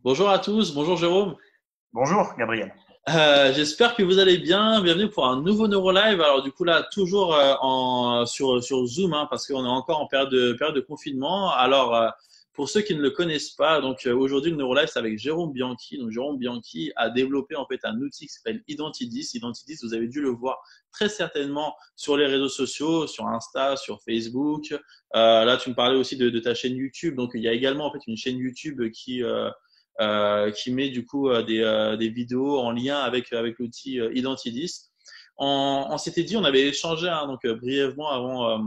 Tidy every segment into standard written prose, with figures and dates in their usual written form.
Bonjour à tous, bonjour Jérôme. Bonjour Gabriel. J'espère que vous allez bien. Bienvenue pour un nouveau NeuroLive. Alors du coup là, toujours sur Zoom, hein, parce qu'on est encore en période de confinement. Alors pour ceux qui ne le connaissent pas, donc aujourd'hui le NeuroLive c'est avec Jérôme Bianchi. Donc Jérôme Bianchi a développé en fait un outil qui s'appelle Identidis. Identidis, vous avez dû le voir très certainement sur les réseaux sociaux, sur Insta, sur Facebook. Là, tu me parlais aussi de ta chaîne YouTube. Donc il y a également en fait une chaîne YouTube qui met du coup des vidéos en lien avec l'outil Identidis. On s'était dit, on avait échangé hein, donc brièvement avant,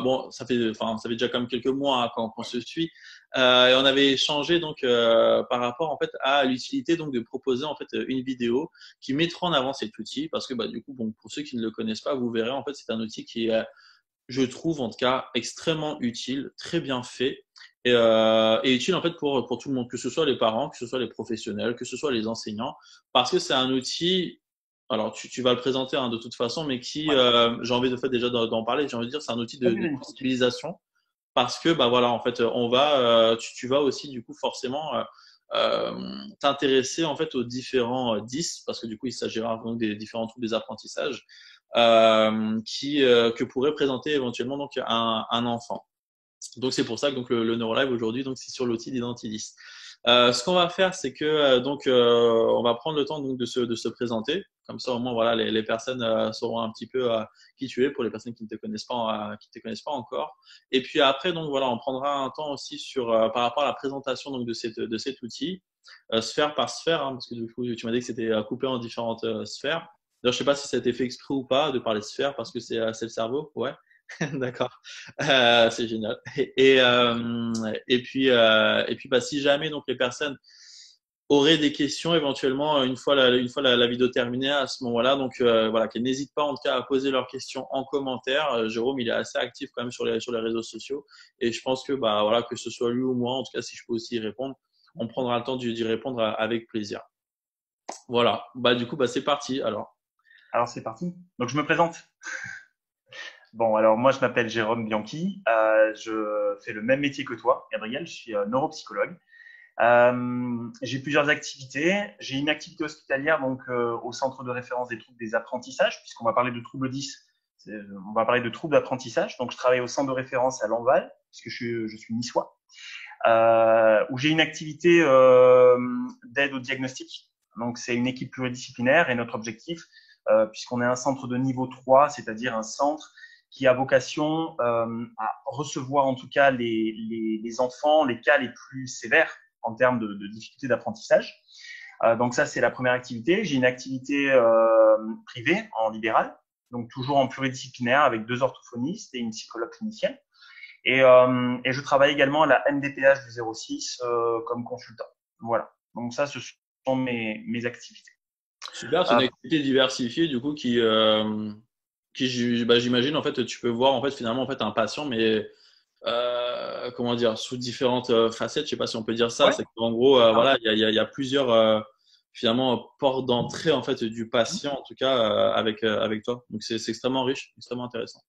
bon, ça fait déjà quand même quelques mois hein, qu'on se suit, et on avait échangé donc par rapport en fait à l'utilité donc de proposer en fait une vidéo qui mettra en avant cet outil parce que bah du coup bon pour ceux qui ne le connaissent pas, vous verrez en fait c'est un outil qui est je trouve en tout cas extrêmement utile, très bien fait et utile en fait pour tout le monde, que ce soit les parents, que ce soit les professionnels, que ce soit les enseignants, parce que c'est un outil, alors tu vas le présenter hein, de toute façon, mais qui, Ouais. j'ai envie de fait déjà d'en parler, j'ai envie de dire c'est un outil de, Vas-y, de vas-y. sensibilisation, parce que bah voilà en fait tu vas aussi du coup forcément t'intéresser en fait aux différents 10 parce que du coup il s'agira donc des différents troubles des apprentissages que pourrait présenter éventuellement donc un enfant. Donc c'est pour ça que donc le NeuroLive aujourd'hui donc c'est sur l'outil d'Identidis. Ce qu'on va faire, c'est que on va prendre le temps donc de se présenter. Comme ça, au moins, voilà, les personnes sauront un petit peu qui tu es pour les personnes qui ne te connaissent pas, qui te connaissent pas encore. Et puis après, donc voilà, on prendra un temps aussi par rapport à la présentation donc de cet outil, sphère par sphère, hein, parce que du coup, tu m'as dit que c'était coupé en différentes sphères. D'ailleurs, je sais pas si ça a été fait exprès ou pas de parler sphère parce que c'est le cerveau, ouais. D'accord, c'est génial. Et puis bah, si jamais donc les personnes auraient des questions éventuellement une fois la vidéo terminée à ce moment-là, donc voilà, qu'elles n'hésitent pas en tout cas à poser leurs questions en commentaire. Jérôme, il est assez actif quand même sur les réseaux sociaux et je pense que bah voilà que ce soit lui ou moi, en tout cas si je peux aussi y répondre, on prendra le temps d'y répondre avec plaisir. Voilà, bah du coup bah c'est parti alors. Alors c'est parti. Donc je me présente. Bon, alors moi je m'appelle Jérôme Bianchi. Je fais le même métier que toi, Gabriel. Je suis neuropsychologue. J'ai plusieurs activités. J'ai une activité hospitalière donc au centre de référence des troubles des apprentissages, puisqu'on va parler de troubles 10. On va parler de troubles d'apprentissage. Donc je travaille au centre de référence à Lanval, puisque je suis niçois, où j'ai une activité d'aide au diagnostic. Donc c'est une équipe pluridisciplinaire et notre objectif, puisqu'on est un centre de niveau 3, c'est-à-dire un centre qui a vocation à recevoir en tout cas les enfants, les cas les plus sévères en termes de difficultés d'apprentissage. Donc ça, c'est la première activité. J'ai une activité privée en libéral, donc toujours en pluridisciplinaire avec 2 orthophonistes et une psychologue clinicienne. Et je travaille également à la MDPH du 06 comme consultant. Voilà. Donc ça, ce sont mes activités. Super, c'est une Euh, activité diversifiée du coup bah, j'imagine en fait tu peux voir en fait finalement en fait un patient mais comment dire sous différentes facettes, je sais pas si on peut dire ça, ouais. c'est qu'en gros Alors, voilà il y a plusieurs finalement portes d'entrée en fait du patient en tout cas avec toi. Donc c'est extrêmement riche, extrêmement intéressant.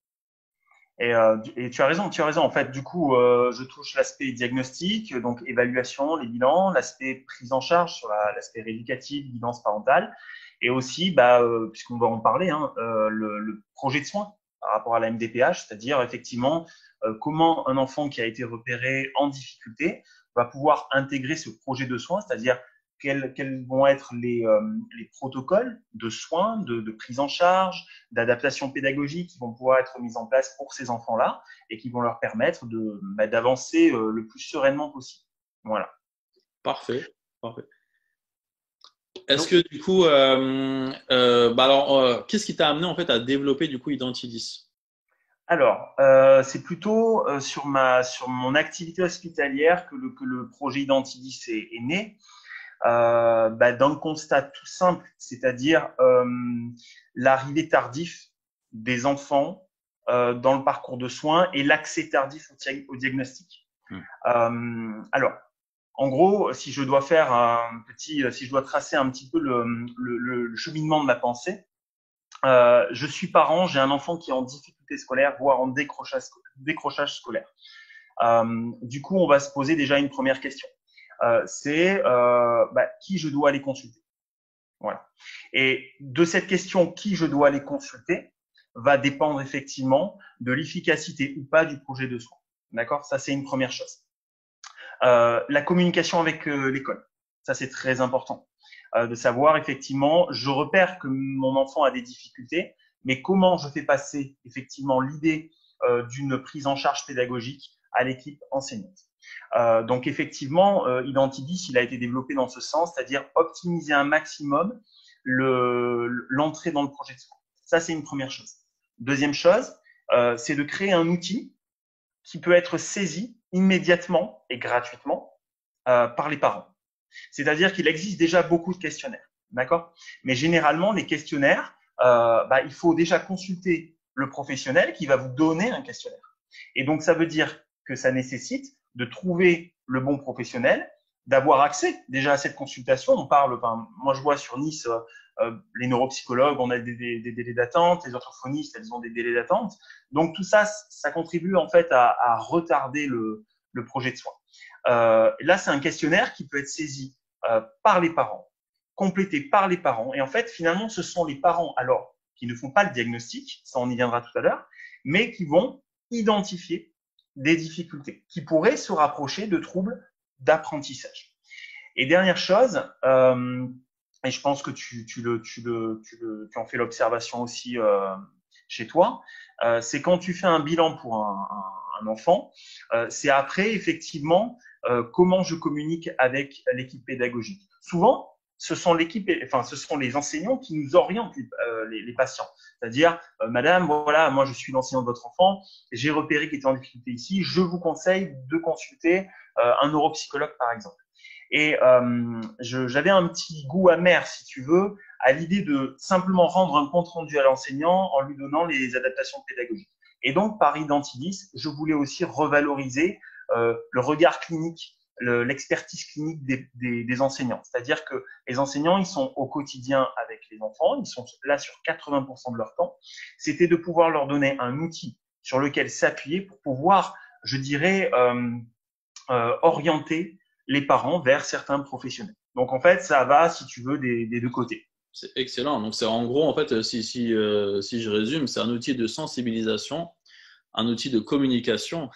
et tu as raison, tu as raison. En fait, du coup, je touche l'aspect diagnostic, donc évaluation, les bilans, l'aspect prise en charge sur l'aspect rééducatif, guidance parentale, et aussi, bah, puisqu'on va en parler, hein, le projet de soins par rapport à la MDPH, c'est-à-dire effectivement comment un enfant qui a été repéré en difficulté va pouvoir intégrer ce projet de soins, c'est-à-dire quels vont être les protocoles de soins, de prise en charge, d'adaptation pédagogique qui vont pouvoir être mises en place pour ces enfants-là et qui vont leur permettre d'avancer le plus sereinement possible. Voilà. Parfait, parfait. Est-ce Donc, que du coup bah alors qu'est-ce qui t'a amené en fait à développer du coup Identidis? alors, c'est plutôt sur mon activité hospitalière que le projet Identidis est né. Bah, dans le constat tout simple, c'est-à-dire l'arrivée tardive des enfants dans le parcours de soins et l'accès tardif au diagnostic. Hmm. Alors, en gros, si je dois tracer un petit peu le cheminement de ma pensée, je suis parent, j'ai un enfant qui est en difficulté scolaire, voire en décrochage scolaire. Du coup, on va se poser déjà une première question. c'est qui je dois aller consulter. Voilà. Et de cette question qui je dois aller consulter va dépendre effectivement de l'efficacité ou pas du projet de soins. D'accord? Ça, c'est une première chose. La communication avec l'école. Ça, c'est très important. De savoir effectivement, je repère que mon enfant a des difficultés, mais comment je fais passer effectivement l'idée d'une prise en charge pédagogique à l'équipe enseignante. Donc effectivement, Identidis, il a été développé dans ce sens, c'est-à-dire optimiser un maximum l'entrée dans le projet de soins. Ça, c'est une première chose. Deuxième chose, c'est de créer un outil qui peut être saisi immédiatement et gratuitement par les parents. C'est-à-dire qu'il existe déjà beaucoup de questionnaires, d'accord? Mais généralement, les questionnaires, il faut déjà consulter le professionnel qui va vous donner un questionnaire. Et donc, ça veut dire que ça nécessite de trouver le bon professionnel, d'avoir accès déjà à cette consultation. On parle, moi je vois sur Nice, les neuropsychologues, on a des délais d'attente, les orthophonistes, elles ont des délais d'attente. Donc tout ça, ça contribue en fait à retarder le projet de soins. Là, c'est un questionnaire qui peut être saisi par les parents, complété par les parents. Et en fait, finalement, ce sont les parents, alors, qui ne font pas le diagnostic, ça on y viendra tout à l'heure, mais qui vont identifier des difficultés, qui pourraient se rapprocher de troubles d'apprentissage. Et dernière chose, et je pense que tu en fais l'observation aussi chez toi, c'est quand tu fais un bilan pour un enfant, c'est après effectivement comment je communique avec l'équipe pédagogique. Souvent, ce sont les enseignants qui nous orientent les patients. C'est-à-dire, Madame, voilà, moi je suis l'enseignant de votre enfant, j'ai repéré qu'il était en difficulté ici, je vous conseille de consulter un neuropsychologue par exemple. Et j'avais un petit goût amer, si tu veux, à l'idée de simplement rendre un compte rendu à l'enseignant en lui donnant les adaptations pédagogiques. Et donc, par Identidis, je voulais aussi revaloriser le regard clinique, l'expertise clinique des enseignants. C'est-à-dire que les enseignants, ils sont au quotidien avec les enfants, ils sont là sur 80% de leur temps. C'était de pouvoir leur donner un outil sur lequel s'appuyer pour pouvoir, je dirais, orienter les parents vers certains professionnels. Donc en fait, ça va, si tu veux, des deux côtés. C'est excellent. Donc, c'est en gros, en fait, si je résume, c'est un outil de sensibilisation, un outil de communication,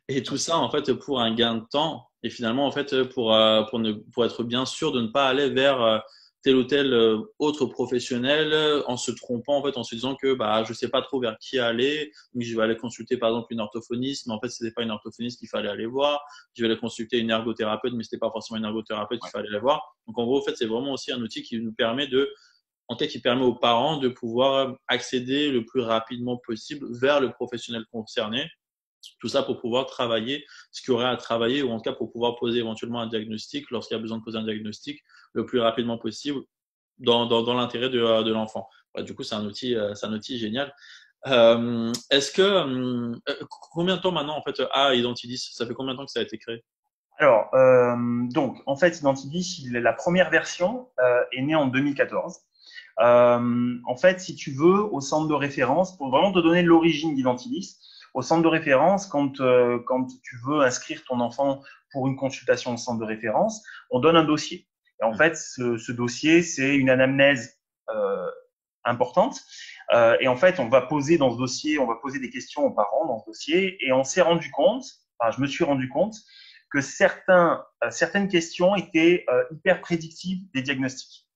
et tout ça, en fait, pour un gain de temps, et finalement, en fait, pour être bien sûr de ne pas aller vers tel ou tel autre professionnel en se trompant, en fait, en se disant que je sais pas trop vers qui aller, donc je vais aller consulter par exemple une orthophoniste, mais en fait, c'était pas une orthophoniste qu'il fallait aller voir. Je vais aller consulter une ergothérapeute, mais c'était pas forcément une ergothérapeute qu'il fallait aller voir. Donc, en gros, en fait, c'est vraiment aussi un outil qui nous permet qui permet aux parents de pouvoir accéder le plus rapidement possible vers le professionnel concerné. Tout ça pour pouvoir travailler ce qu'il y aurait à travailler ou en tout cas pour pouvoir poser éventuellement un diagnostic lorsqu'il y a besoin de poser un diagnostic le plus rapidement possible dans l'intérêt de l'enfant. Du coup, c'est un outil génial. Combien de temps maintenant en fait a Identidis? Ça fait combien de temps que ça a été créé? Alors, donc, en fait, Identidis, la première version est née en 2014. En fait, si tu veux, au centre de référence, pour vraiment te donner l'origine d'Identidis, au centre de référence, quand tu veux inscrire ton enfant pour une consultation au centre de référence, on donne un dossier. Et en fait, ce dossier, c'est une anamnèse importante. Et en fait, on va poser dans ce dossier, on va poser des questions aux parents dans ce dossier. Et on s'est rendu compte, je me suis rendu compte que certaines questions étaient hyper prédictives des diagnostics.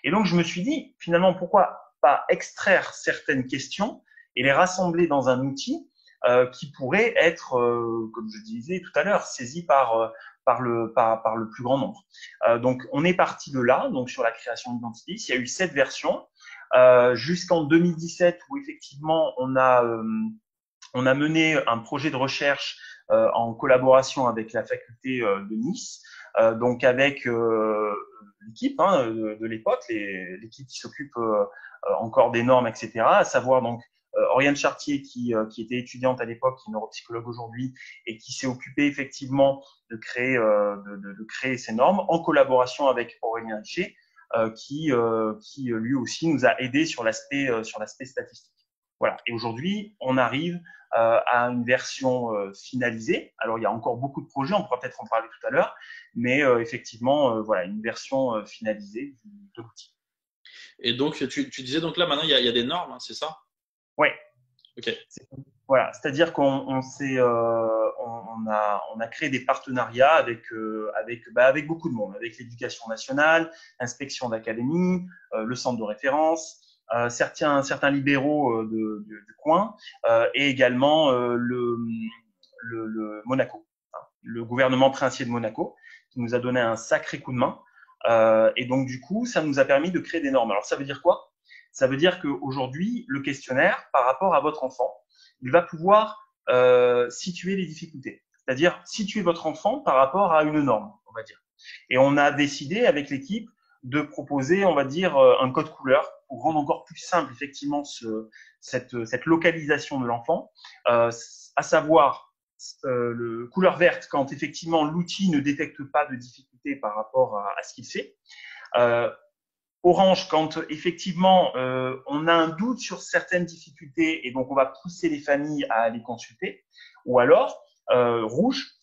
Et donc, je me suis dit, finalement, pourquoi pas extraire certaines questions et les rassembler dans un outil qui pourrait être, comme je disais tout à l'heure, saisi par le plus grand nombre. Donc, on est parti de là, donc sur la création d'Identidis. Il y a eu 7 versions jusqu'en 2017 où effectivement on a mené un projet de recherche en collaboration avec la faculté de Nice, donc avec l'équipe de l'époque, l'équipe qui s'occupe encore des normes, etc. À savoir donc Oriane Chartier qui était étudiante à l'époque, qui est neuropsychologue aujourd'hui et qui s'est occupée effectivement de créer ces normes en collaboration avec Aurélien Richer, qui lui aussi nous a aidé sur l'aspect statistique. Voilà. Et aujourd'hui, on arrive à une version finalisée. Alors, il y a encore beaucoup de projets, on pourra peut-être en parler tout à l'heure, mais effectivement, voilà, une version finalisée de l'outil. Et donc, tu disais donc là, maintenant, il y a des normes, hein, c'est ça? Ouais. Ok. Voilà, c'est-à-dire on a créé des partenariats avec beaucoup de monde, avec l'Éducation nationale, l'inspection d'académie, le centre de référence, certains libéraux du coin, et également le Monaco, hein, le gouvernement princier de Monaco, qui nous a donné un sacré coup de main. Et donc, du coup, ça nous a permis de créer des normes. Alors, ça veut dire quoi? Ça veut dire qu'aujourd'hui, le questionnaire, par rapport à votre enfant, il va pouvoir situer les difficultés, c'est-à-dire situer votre enfant par rapport à une norme, on va dire. Et on a décidé avec l'équipe de proposer, on va dire, un code couleur pour rendre encore plus simple effectivement cette localisation de l'enfant, à savoir le couleur verte quand effectivement l'outil ne détecte pas de difficulté par rapport à ce qu'il fait. Orange quand effectivement on a un doute sur certaines difficultés et donc on va pousser les familles à aller consulter. Ou alors rouge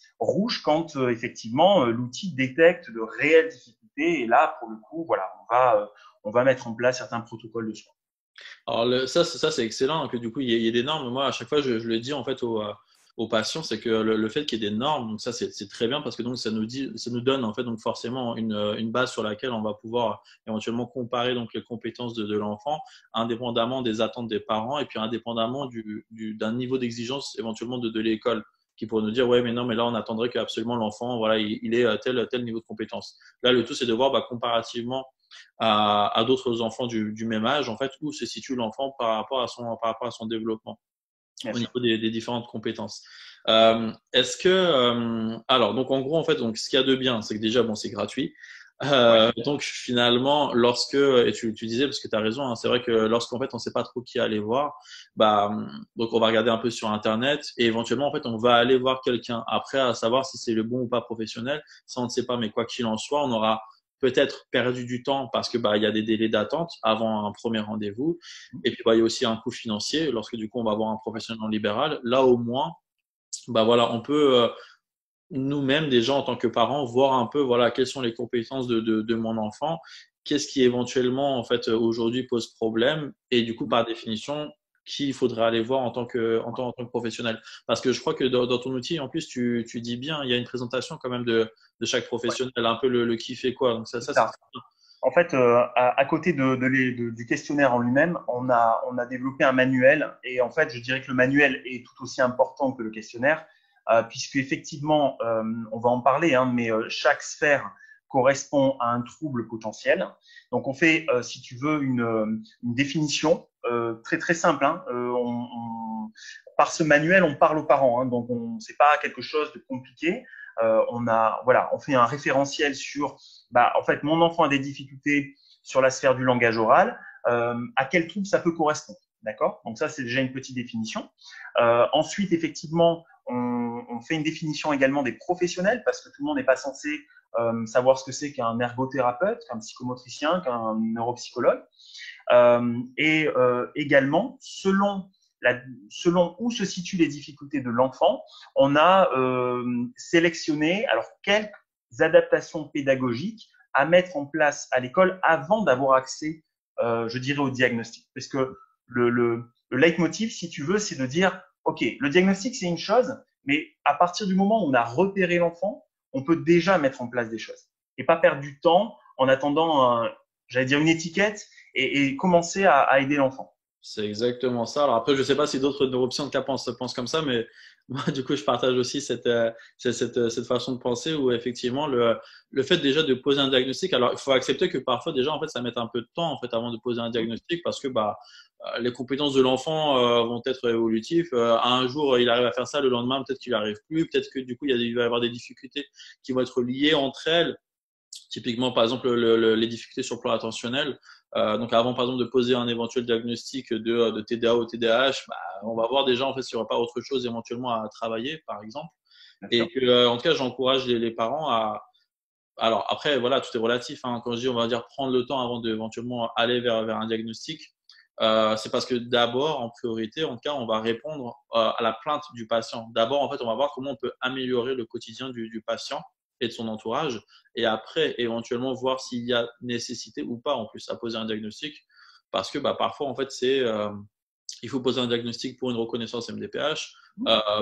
quand effectivement l'outil détecte de réelles difficultés et là pour le coup voilà on va mettre en place certains protocoles de soins. Alors ça c'est excellent hein, que du coup il y ait des normes. Moi à chaque fois je le dis en fait aux patients, c'est que le fait qu'il y ait des normes, donc ça c'est très bien parce que donc ça nous donne en fait donc forcément une base sur laquelle on va pouvoir éventuellement comparer donc les compétences de l'enfant, indépendamment des attentes des parents et puis indépendamment d'un niveau d'exigence éventuellement de l'école qui pourrait nous dire ouais mais non mais là on attendrait que absolument l'enfant voilà il ait tel niveau de compétence. Là le tout c'est de voir comparativement à d'autres enfants du même âge, en fait, où se situe l'enfant par rapport à son développement Bien au sûr. niveau des différentes compétences. Alors, donc en gros, en fait, donc ce qu'il y a de bien, c'est que déjà, bon, c'est gratuit. Ouais. Donc finalement, et tu disais, parce que tu as raison, hein, c'est vrai que lorsqu'en fait on sait pas trop qui aller voir, bah, donc on va regarder un peu sur Internet et éventuellement en fait on va aller voir quelqu'un. Après, à savoir si c'est le bon ou pas professionnel, ça on ne sait pas, mais quoi qu'il en soit, on aura peut-être perdu du temps parce que bah il y a des délais d'attente avant un premier rendez-vous et puis bah il y a aussi un coût financier lorsque du coup on va voir un professionnel en libéral. Là au moins, bah voilà, on peut nous-mêmes déjà en tant que parents voir un peu voilà quelles sont les compétences de mon enfant, qu'est-ce qui éventuellement en fait aujourd'hui pose problème et du coup par définition qui il faudrait aller voir en tant que professionnel. Parce que je crois que dans ton outil, en plus, tu dis bien, il y a une présentation quand même de chaque Ouais, professionnel, un peu le qui fait quoi. Donc c'est ça c'est ça. En fait, à côté du questionnaire en lui-même, on a développé un manuel. Et en fait, je dirais que le manuel est tout aussi important que le questionnaire, puisque effectivement, on va en parler, hein, mais chaque sphère correspond à un trouble potentiel. Donc, on fait, si tu veux, une définition très très simple. Hein. Par ce manuel, on parle aux parents, hein, donc c'est pas quelque chose de compliqué. On fait un référentiel sur en fait, mon enfant a des difficultés sur la sphère du langage oral, à quel trouble ça peut correspondre. D'accord? Donc ça, c'est déjà une petite définition. Ensuite, effectivement, on fait une définition également des professionnels parce que tout le monde n'est pas censé savoir ce que c'est qu'un ergothérapeute, qu'un psychomotricien, qu'un neuropsychologue. Et également, selon où se situent les difficultés de l'enfant, on a sélectionné alors quelques adaptations pédagogiques à mettre en place à l'école avant d'avoir accès, je dirais, au diagnostic. Parce que le leitmotiv, si tu veux, c'est de dire, OK, le diagnostic, c'est une chose, mais à partir du moment où on a repéré l'enfant, on peut déjà mettre en place des choses. Et pas perdre du temps en attendant, j'allais dire, une étiquette et commencer à aider l'enfant. C'est exactement ça. Alors après, je sais pas si d'autres neuropsychiatres pensent comme ça, mais moi, du coup, je partage aussi cette façon de penser où effectivement, le fait déjà de poser un diagnostic, alors il faut accepter que parfois déjà, en fait, ça met un peu de temps en fait avant de poser un diagnostic parce que bah, les compétences de l'enfant vont être évolutives. Un jour, il arrive à faire ça, le lendemain, peut-être qu'il arrive plus, peut-être que du coup, il va y avoir des difficultés qui vont être liées entre elles. Typiquement, par exemple, les difficultés sur le plan attentionnel. Donc, avant, par exemple, de poser un éventuel diagnostic de TDA ou TDAH, bah, on va voir déjà en fait s'il n'y aura pas autre chose éventuellement à travailler, par exemple. Bien Et sûr. que, en tout cas, j'encourage les parents à. Alors, après, voilà, tout est relatif. Hein. Quand je dis, on va dire prendre le temps avant d'éventuellement aller vers un diagnostic. c'est parce que d'abord, en priorité, en tout cas, on va répondre à la plainte du patient. D'abord, en fait, on va voir comment on peut améliorer le quotidien du patient et de son entourage. Et après, éventuellement, voir s'il y a nécessité ou pas, en plus, à poser un diagnostic. Parce que parfois, en fait, il faut poser un diagnostic pour une reconnaissance MDPH.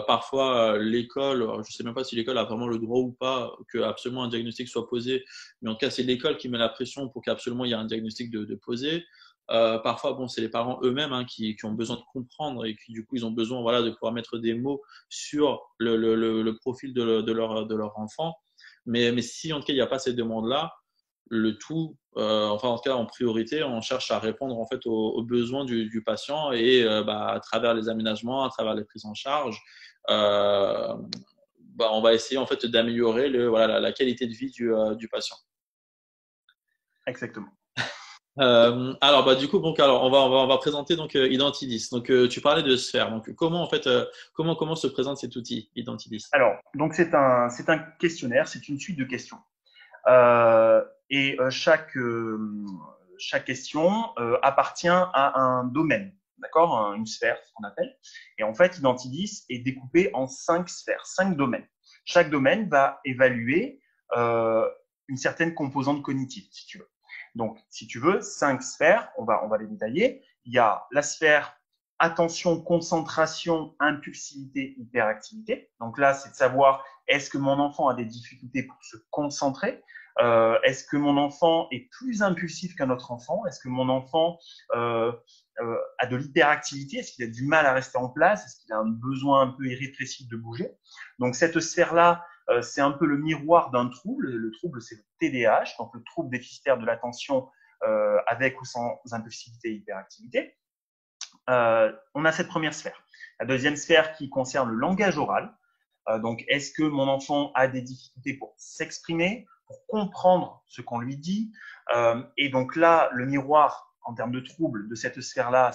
Parfois, l'école, je ne sais même pas si l'école a vraiment le droit ou pas que absolument un diagnostic soit posé, mais en tout cas, c'est l'école qui met la pression pour qu'absolument il y ait un diagnostic de poser. Parfois, bon, c'est les parents eux-mêmes qui ont besoin de comprendre et qui, du coup, ils ont besoin voilà, de pouvoir mettre des mots sur le profil de leur enfant. Mais si, en tout cas, il n'y a pas ces demandes-là, le tout, enfin en tout cas en priorité, on cherche à répondre en fait aux besoins du patient et à travers les aménagements, à travers les prises en charge, euh, on va essayer en fait d'améliorer voilà, la qualité de vie du patient. Exactement. Alors du coup donc alors on va présenter donc Identidis. Donc tu parlais de Sphère. Donc comment en fait comment se présente cet outil Identidis? Alors, donc c'est un questionnaire, c'est une suite de questions. Euh, et chaque question appartient à un domaine, d'accord, une sphère, ce qu'on appelle. Et en fait, Identidis est découpé en 5 sphères, 5 domaines. Chaque domaine va évaluer une certaine composante cognitive, si tu veux. Donc, si tu veux, 5 sphères, on va les détailler. Il y a la sphère attention, concentration, impulsivité, hyperactivité. Donc là, c'est de savoir est-ce que mon enfant a des difficultés pour se concentrer? Est-ce que mon enfant est plus impulsif qu'un autre enfant? Est-ce que mon enfant a de l'hyperactivité? Est-ce qu'il a du mal à rester en place? Est-ce qu'il a un besoin un peu irrépressible de bouger? Donc cette sphère-là, c'est un peu le miroir d'un trouble. Le trouble, c'est le TDAH, donc le trouble déficitaire de l'attention avec ou sans impulsivité et hyperactivité. On a cette première sphère. La deuxième sphère qui concerne le langage oral. Donc, est-ce que mon enfant a des difficultés pour s'exprimer, pour comprendre ce qu'on lui dit? Et donc là, le miroir en termes de trouble de cette sphère-là,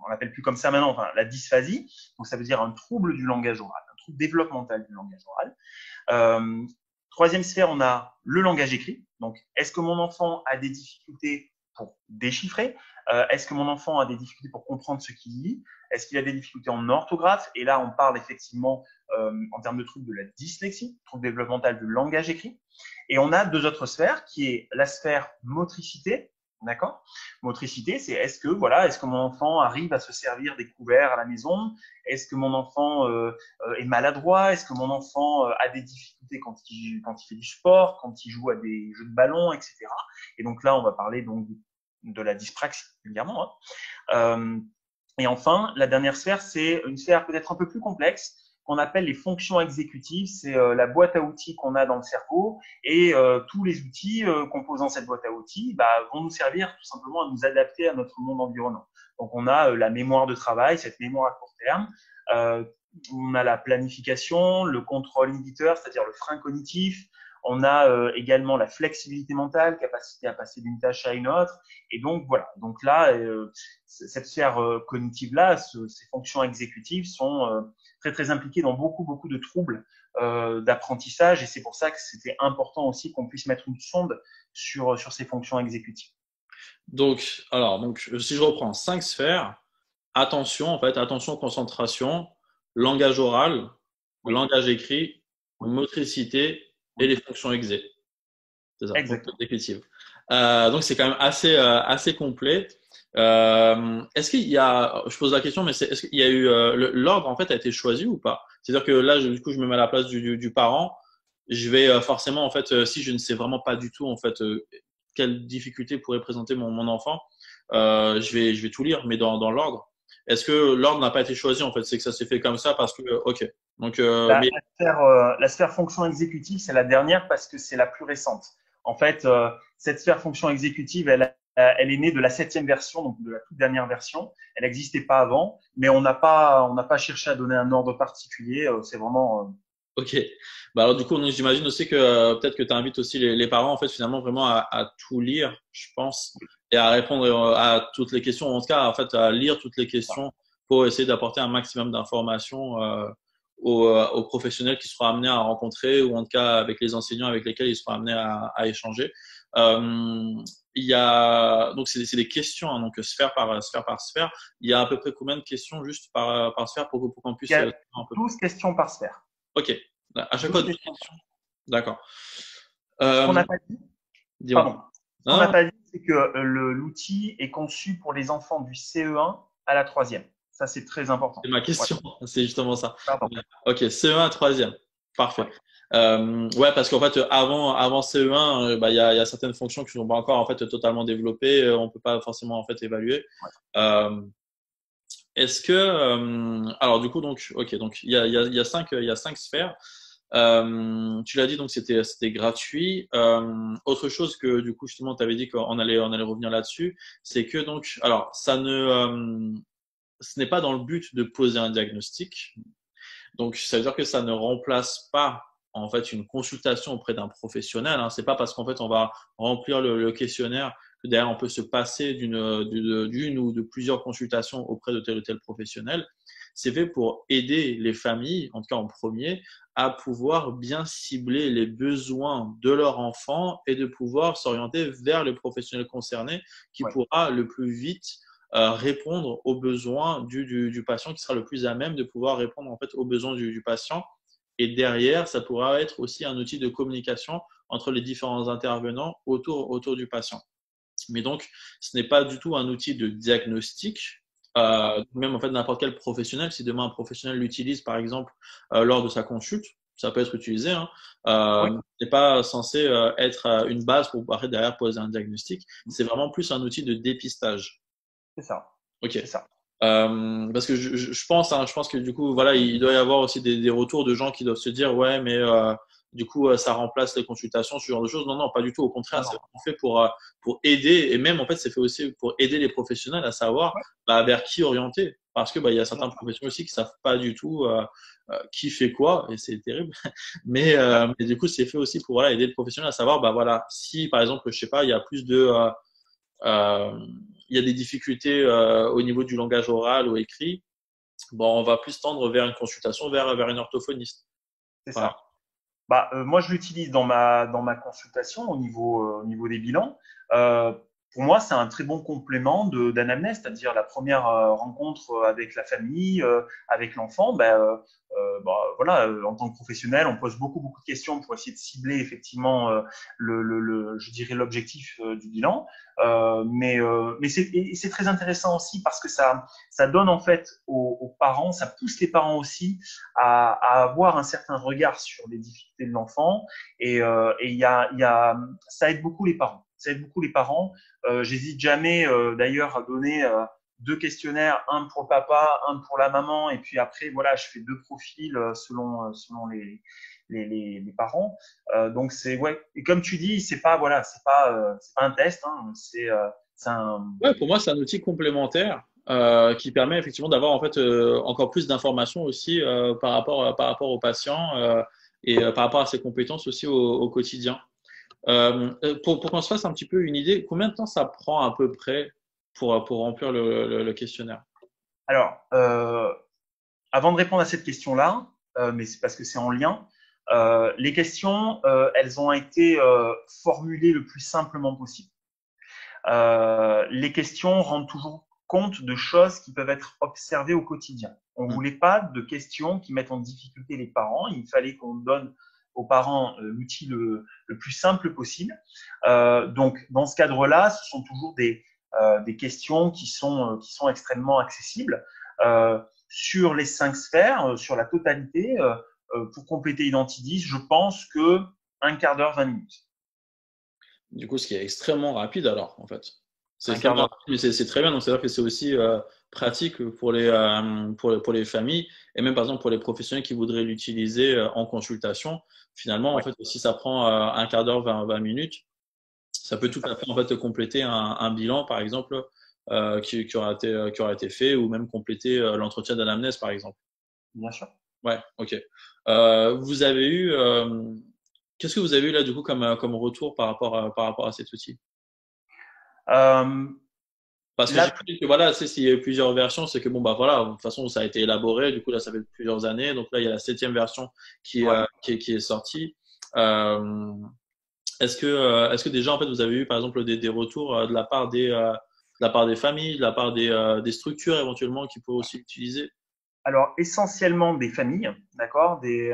on l'appelle plus comme ça maintenant, enfin, la dysphasie. Donc, ça veut dire un trouble du langage oral, un trouble développemental du langage oral. Troisième sphère, on a le langage écrit. Donc, est-ce que mon enfant a des difficultés pour déchiffrer? Est-ce que mon enfant a des difficultés pour comprendre ce qu'il lit? Est-ce qu'il a des difficultés en orthographe? Et là, on parle effectivement en termes de troubles de la dyslexie, trouble développemental du langage écrit. Et on a 2 autres sphères, qui est la sphère motricité. D'accord? Motricité, c'est est-ce que mon enfant arrive à se servir des couverts à la maison? Est-ce que mon enfant est maladroit? Est-ce que mon enfant a des difficultés quand il fait du sport, quand il joue à des jeux de ballon, etc. Et donc là, on va parler donc de la dyspraxie, évidemment. Et enfin, la dernière sphère, c'est une sphère peut-être un peu plus complexe, qu'on appelle les fonctions exécutives. C'est la boîte à outils qu'on a dans le cerveau et tous les outils composant cette boîte à outils vont nous servir tout simplement à nous adapter à notre monde environnant. Donc, on a la mémoire de travail, cette mémoire à court terme. On a la planification, le contrôle inhibiteur, c'est-à-dire le frein cognitif. On a également la flexibilité mentale, capacité à passer d'une tâche à une autre. Et donc, voilà. Donc là, cette sphère cognitive-là, ces fonctions exécutives sont très, très impliquées dans beaucoup, beaucoup de troubles d'apprentissage. Et c'est pour ça que c'était important aussi qu'on puisse mettre une sonde sur ces fonctions exécutives. Donc si je reprends 5 sphères, attention en fait, attention, concentration, langage oral, Oui. langage écrit, Oui. motricité et Oui. les fonctions exé. C'est ça, Exactement. Donc c'est quand même assez complet. Est-ce qu'il y a, je pose la question, mais est-ce qu'il y a eu l'ordre en fait a été choisi ou pas? C'est-à-dire que là, du coup, je me mets à la place du parent. Je vais forcément en fait, si je ne sais vraiment pas du tout en fait quelle difficulté pourrait présenter mon enfant, je vais tout lire, mais dans l'ordre. Est-ce que l'ordre n'a pas été choisi en fait? C'est que ça s'est fait comme ça parce que ok. Donc mais La sphère fonction exécutive, c'est la dernière parce que c'est la plus récente. En fait, cette sphère fonction exécutive, elle est née de la 7e version, donc de la toute dernière version. Elle n'existait pas avant, mais on n'a pas cherché à donner un ordre particulier. C'est vraiment. Ok. Alors du coup, j'imagine aussi que peut-être que tu invites aussi les parents en fait finalement vraiment à tout lire, je pense, et à répondre à toutes les questions. En tout cas, en fait, à lire toutes les questions pour essayer d'apporter un maximum d'informations aux professionnels qui seront amenés à rencontrer ou en tout cas avec les enseignants avec lesquels ils seront amenés à échanger. Il y a donc c'est des questions, hein, donc sphère par sphère. Il y a à peu près combien de questions juste par sphère pour qu'on Il y puisse a un peu. 12 questions par sphère. Ok, à chaque fois 12 12 questions. questions. D'accord. Ce qu'on Euh, n'a pas dit, Dis-moi. pardon, ce qu'on n'a Non, pas dit, c'est que l'outil est conçu pour les enfants du CE1 à la troisième. Ça, c'est très c'est important. ma Voilà. question. C'est justement ça. Pardon. Ok, CE1 troisième. Parfait. Ouais. Ouais, parce qu'en fait, avant CE1, il y a certaines fonctions qui ne sont pas encore en fait totalement développées. On peut pas forcément en fait évaluer. Ouais. Euh, Est-ce que alors du coup donc ok donc il y a cinq sphères. Tu l'as dit donc c'était gratuit. Autre chose que du coup justement tu avais dit qu'on allait revenir là-dessus, c'est que donc alors ce n'est pas dans le but de poser un diagnostic. Donc, ça veut dire que ça ne remplace pas en fait une consultation auprès d'un professionnel. Hein. C'est pas parce qu'en fait on va remplir le questionnaire que derrière on peut se passer d'une ou de plusieurs consultations auprès de tel ou tel professionnel. C'est fait pour aider les familles, en tout cas en premier, à pouvoir bien cibler les besoins de leur enfant et de pouvoir s'orienter vers le professionnel concerné qui Ouais. pourra le plus vite répondre aux besoins du patient, qui sera le plus à même de pouvoir répondre en fait aux besoins du patient. Et derrière, ça pourra être aussi un outil de communication entre les différents intervenants autour du patient. Mais donc, ce n'est pas du tout un outil de diagnostic. Même en fait, n'importe quel professionnel, si demain un professionnel l'utilise par exemple lors de sa consulte, ça peut être utilisé. Hein, Oui, n'est pas censé être une base pour après derrière poser un diagnostic. C'est vraiment plus un outil de dépistage. c'est ça. Ok. C'est ça. Parce que je pense que du coup, voilà, il doit y avoir aussi des retours de gens qui doivent se dire, ouais, mais du coup, ça remplace les consultations, ce genre de choses. Non, non, pas du tout. Au contraire, Non, c'est non. vraiment fait pour aider, et même en fait, c'est fait aussi pour aider les professionnels à savoir Ouais, vers qui orienter. Parce que il y a bien certains sûr. professionnels aussi qui savent pas du tout qui fait quoi, et c'est terrible. Ouais. Mais du coup, c'est fait aussi pour voilà, aider le professionnel à savoir, voilà, si par exemple, je sais pas, il y a plus de euh, il y a des difficultés au niveau du langage oral ou écrit, bon, on va plus tendre vers une consultation vers une orthophoniste. C'est Voilà. ça. Moi, je l'utilise dans ma consultation au niveau des bilans. Euh, pour moi, c'est un très bon complément d'anamnèse, c'est-à-dire la première rencontre avec la famille, avec l'enfant. Voilà, en tant que professionnel, on pose beaucoup de questions pour essayer de cibler effectivement je dirais l'objectif du bilan. Mais c'est très intéressant aussi parce que ça donne en fait aux parents, ça pousse les parents aussi à avoir un certain regard sur les difficultés de l'enfant et ça aide beaucoup les parents. Ça aide beaucoup les parents. J'hésite jamais d'ailleurs à donner deux questionnaires, un pour le papa, un pour la maman, et puis après voilà, je fais deux profils selon les parents. Donc c'est ouais. Et comme tu dis, c'est pas un test, hein, c'est un Ouais, pour moi, c'est un outil complémentaire qui permet effectivement d'avoir en fait encore plus d'informations aussi par rapport aux patients et par rapport à ses compétences aussi au quotidien. Pour qu'on se fasse un petit peu une idée, combien de temps ça prend à peu près pour remplir le questionnaire? Alors, avant de répondre à cette question-là, mais c'est parce que c'est en lien, les questions, elles ont été formulées le plus simplement possible. Les questions rendent toujours compte de choses qui peuvent être observées au quotidien. On ne Hmm. voulait pas de questions qui mettent en difficulté les parents. Il fallait qu'on donne aux parents l'outil le plus simple possible. Donc, dans ce cadre-là, ce sont toujours des questions qui sont extrêmement accessibles. Sur les 5 sphères, sur la totalité, pour compléter Identidis, je pense que un quart d'heure, 20 minutes. Du coup, ce qui est extrêmement rapide alors, en fait. C'est Un quart extrêmement d'heure. rapide, mais c'est très bien. Donc, c'est-à-dire que c'est aussi pratique pour les familles et même, par exemple, pour les professionnels qui voudraient l'utiliser en consultation. Finalement, en Ouais, fait, si ça prend un quart d'heure, 20 minutes, ça peut c'est tout ça. à fait, en fait, compléter un bilan, par exemple, qui aura été fait ou même compléter l'entretien d'anamnèse, par exemple. Bien sûr. Ouais, ok. Vous avez eu, qu'est-ce que vous avez eu là, du coup, comme retour par rapport à cet outil? Euh, Parce que la j'imagine que voilà, tu sais, s'il y a eu plusieurs versions, c'est que bon, bah voilà, de toute façon, ça a été élaboré. Du coup, là, ça fait plusieurs années. Donc là, il y a la septième version qui, Ouais. qui est sortie. Euh, Est-ce que déjà, en fait, vous avez eu, par exemple, des retours de la part des familles, de la part des structures éventuellement qui pourraient aussi l'utiliser? Alors, essentiellement des familles, d'accord, des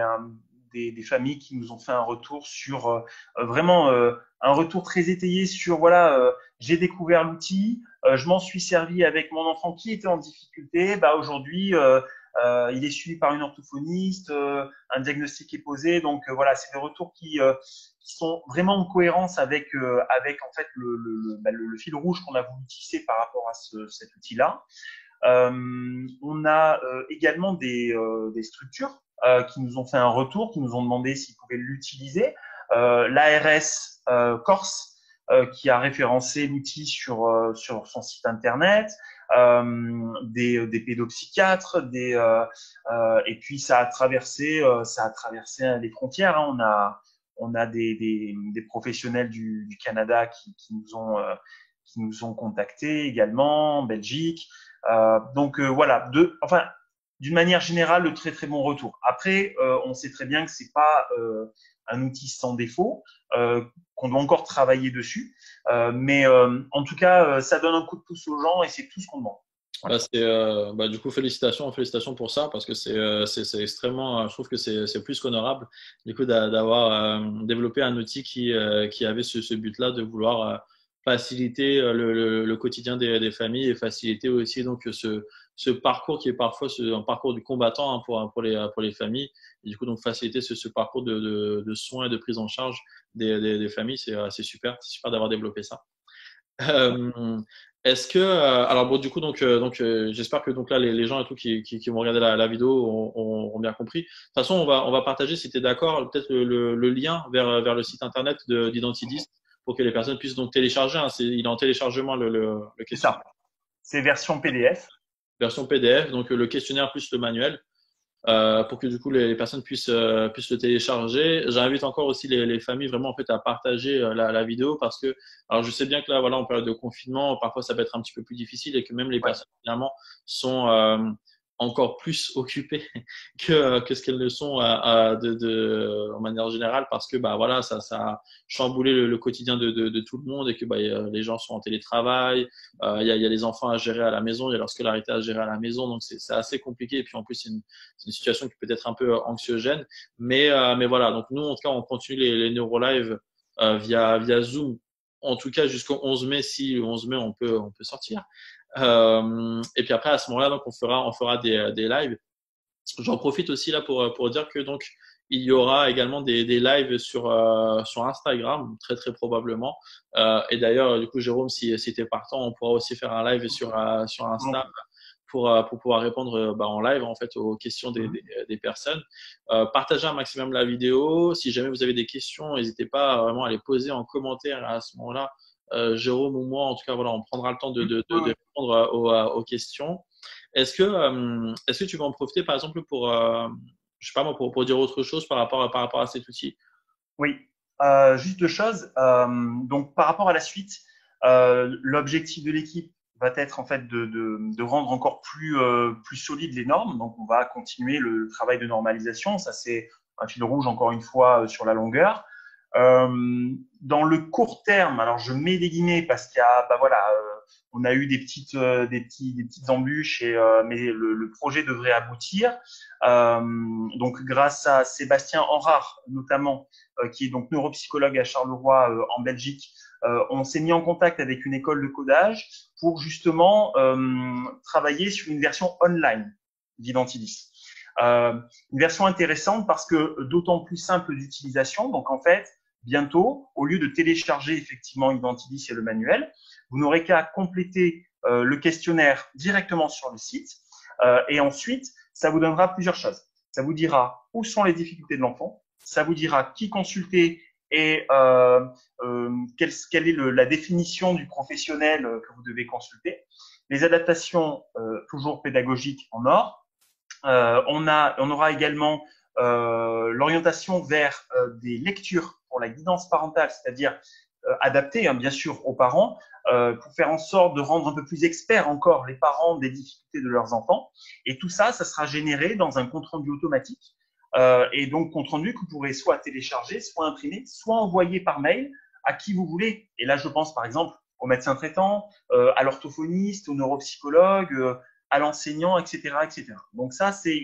familles qui nous ont fait un retour sur vraiment un retour très étayé sur voilà, j'ai découvert l'outil, je m'en suis servi avec mon enfant qui était en difficulté. Bah aujourd'hui, il est suivi par une orthophoniste, un diagnostic est posé. Donc voilà, c'est des retours qui sont vraiment en cohérence avec en fait le fil rouge qu'on a voulu tisser par rapport à cet outil-là. On a également des structures qui nous ont fait un retour, qui nous ont demandé s'ils pouvaient l'utiliser. L'ARS Corse qui a référencé l'outil sur son site internet, des pédopsychiatres, et puis ça a traversé les frontières. Hein. On a des professionnels du Canada qui nous ont contactés également, en Belgique. Donc voilà, enfin, d'une manière générale, de très très bon retour. Après, on sait très bien que c'est pas un outil sans défaut, qu'on doit encore travailler dessus, mais en tout cas, ça donne un coup de pouce aux gens et c'est tout ce qu'on demande. Bah, du coup, félicitations pour ça, parce que c'est extrêmement, je trouve que c'est plus qu'honorable, du coup, d'avoir développé un outil qui avait ce but-là de vouloir faciliter le quotidien des familles et faciliter aussi donc ce parcours qui est parfois un parcours du combattant, hein, pour les familles. Et du coup, donc faciliter ce parcours de soins et de prise en charge des familles, c'est super, c'est super d'avoir développé ça. Euh, Est-ce que alors bon du coup j'espère que donc là les gens et tout qui vont regarder la vidéo ont bien compris. De toute façon on va partager si tu es d'accord peut-être le lien vers le site internet d'Identidis pour que les personnes puissent donc télécharger. Hein, il est en téléchargement le C'est questionnaire ça. C'est version PDF. version PDF donc le questionnaire plus le manuel pour que du coup les personnes puissent le télécharger. J'invite encore aussi les familles vraiment en fait à partager la vidéo parce que alors je sais bien que là voilà en période de confinement parfois ça peut être un petit peu plus difficile et que même les Ouais. personnes finalement sont encore plus occupées que ce qu'elles ne sont en manière générale parce que bah voilà ça a chamboulé le quotidien de tout le monde et que bah, les gens sont en télétravail, il y a les enfants à gérer à la maison, il y a leur scolarité à gérer à la maison donc c'est assez compliqué et puis en plus c'est une situation qui peut être un peu anxiogène. Mais voilà, donc nous, en tout cas, on continue les NeuroLive via Zoom, en tout cas jusqu'au 11 mai, si le 11 mai, on peut sortir. Et puis après, à ce moment-là, donc, on fera des lives. J'en profite aussi là pour dire que donc, il y aura également des lives sur Instagram, très très probablement. Et d'ailleurs, du coup, Jérôme, si tu es partant, on pourra aussi faire un live sur Insta Volontiers. pour pouvoir répondre en live en fait aux questions Mhm. des personnes. Partagez un maximum la vidéo. Si jamais vous avez des questions, n'hésitez pas vraiment à les poser en commentaire à ce moment-là. Jérôme ou moi, en tout cas, voilà, on prendra le temps Oui, de oui. répondre aux questions. Est-ce que tu vas en profiter, par exemple, je sais pas moi, pour dire autre chose par rapport à cet outil? Oui. Juste deux choses. Donc, par rapport à la suite, l'objectif de l'équipe va être en fait de rendre encore plus solides les normes. Donc, on va continuer le travail de normalisation. Ça, c'est un fil rouge, encore une fois, sur la longueur. Dans le court terme, alors je mets des guillemets parce qu'il y a, bah voilà, on a eu des petites embûches, mais le projet devrait aboutir. Donc, grâce à Sébastien Henrard, notamment, qui est donc neuropsychologue à Charleroi en Belgique, on s'est mis en contact avec une école de codage pour justement travailler sur une version online d'Identidis. Une version intéressante parce que d'autant plus simple d'utilisation. Donc en fait, bientôt, au lieu de télécharger effectivement Identidis et le manuel, vous n'aurez qu'à compléter le questionnaire directement sur le site et ensuite, ça vous donnera plusieurs choses. Ça vous dira où sont les difficultés de l'enfant, ça vous dira qui consulter et quelle est la définition du professionnel que vous devez consulter, les adaptations toujours pédagogiques en or. On aura également l'orientation vers des lectures pour la guidance parentale, c'est-à-dire adaptées hein, bien sûr aux parents, pour faire en sorte de rendre un peu plus experts encore les parents des difficultés de leurs enfants. Et tout ça, ça sera généré dans un compte rendu automatique et donc compte rendu que vous pourrez soit télécharger, soit imprimer, soit envoyer par mail à qui vous voulez. Et là, je pense par exemple au médecin traitant, à l'orthophoniste, au neuropsychologue, à l'enseignant, etc., etc. Donc ça, c'est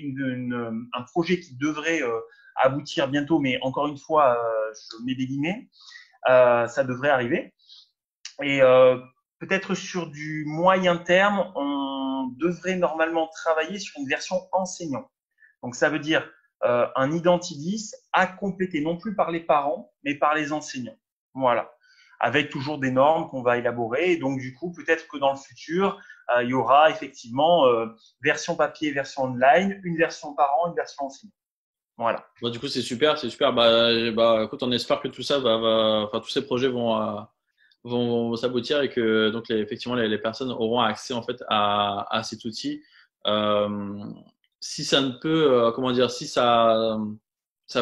un projet qui devrait aboutir bientôt, mais encore une fois, je mets des guillemets, ça devrait arriver. Et peut-être sur du moyen terme, on devrait normalement travailler sur une version enseignant. Donc ça veut dire un Identidis à compléter non plus par les parents, mais par les enseignants. Voilà, avec toujours des normes qu'on va élaborer. Et donc du coup, peut-être que dans le futur, il y aura effectivement version papier, version online, une version parent, une version enseignant. Voilà. Bon, du coup, c'est super, c'est super. Écoute, on espère que tout ça enfin, tous ces projets vont s'aboutir et que donc effectivement les personnes auront accès en fait à cet outil. Euh, Si ça ne peut, comment dire, si ça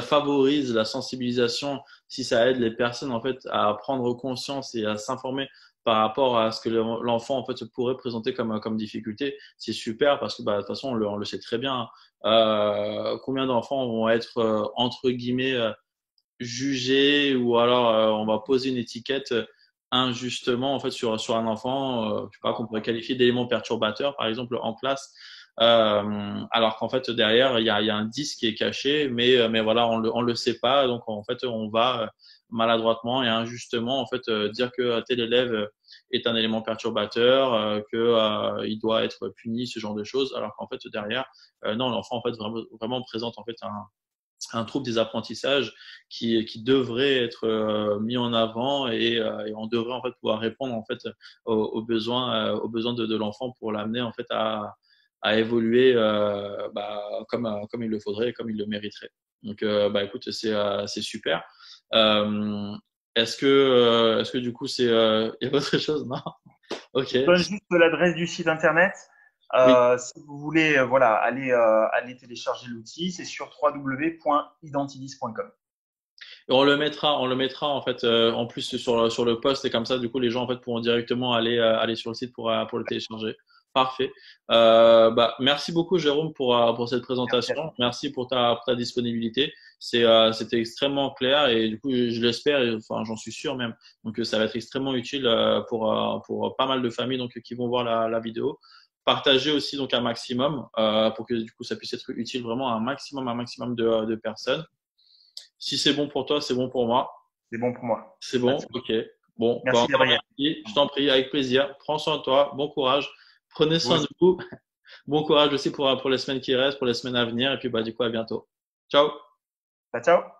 favorise la sensibilisation, si ça aide les personnes en fait à prendre conscience et à s'informer par rapport à ce que l'enfant en fait pourrait présenter comme difficulté, c'est super parce que de toute façon on le sait très bien. Combien d'enfants vont être entre guillemets jugés ou alors on va poser une étiquette injustement en fait sur un enfant, je sais pas, qu'on pourrait qualifier d'élément perturbateur par exemple en classe, alors qu'en fait derrière il y a un disque qui est caché, mais voilà on le sait pas, donc en fait on va maladroitement et injustement en fait dire que tel élève est un élément perturbateur, que il doit être puni, ce genre de choses, alors qu'en fait derrière non, l'enfant en fait vraiment présente en fait un trouble des apprentissages qui devrait être mis en avant et on devrait en fait pouvoir répondre en fait aux besoins de l'enfant pour l'amener en fait à évoluer comme il le faudrait, comme il le mériterait. Donc écoute, c'est super. Euh, est-ce que du coup il y a autre chose? Non? Ok. Je donne juste l'adresse du site internet. Oui. Si vous voulez aller télécharger l'outil, c'est sur www.identidis.com. Et on le mettra en fait en plus sur le post et comme ça, du coup, les gens en fait pourront directement aller sur le site pour le télécharger. Parfait. Merci beaucoup Jérôme pour cette Merci à présentation. toi. Merci pour ta disponibilité. C'était extrêmement clair et du coup, je l'espère, et, enfin, j'en suis sûr même. Donc, ça va être extrêmement utile pour pas mal de familles donc qui vont voir la vidéo. Partagez aussi donc un maximum pour que du coup ça puisse être utile vraiment à un maximum de personnes. Si c'est bon pour toi, c'est bon pour moi. C'est bon pour moi. C'est Pas de bon, souci. ok. Bon, Merci encore Gabriel. merci. Je t'en prie, avec plaisir. Prends soin de toi. Bon courage. Prenez Vous soin de aussi. vous. Bon courage aussi pour les semaines qui restent, pour les semaines à venir. Et puis, du coup, à bientôt. Ciao. Ciao, ciao.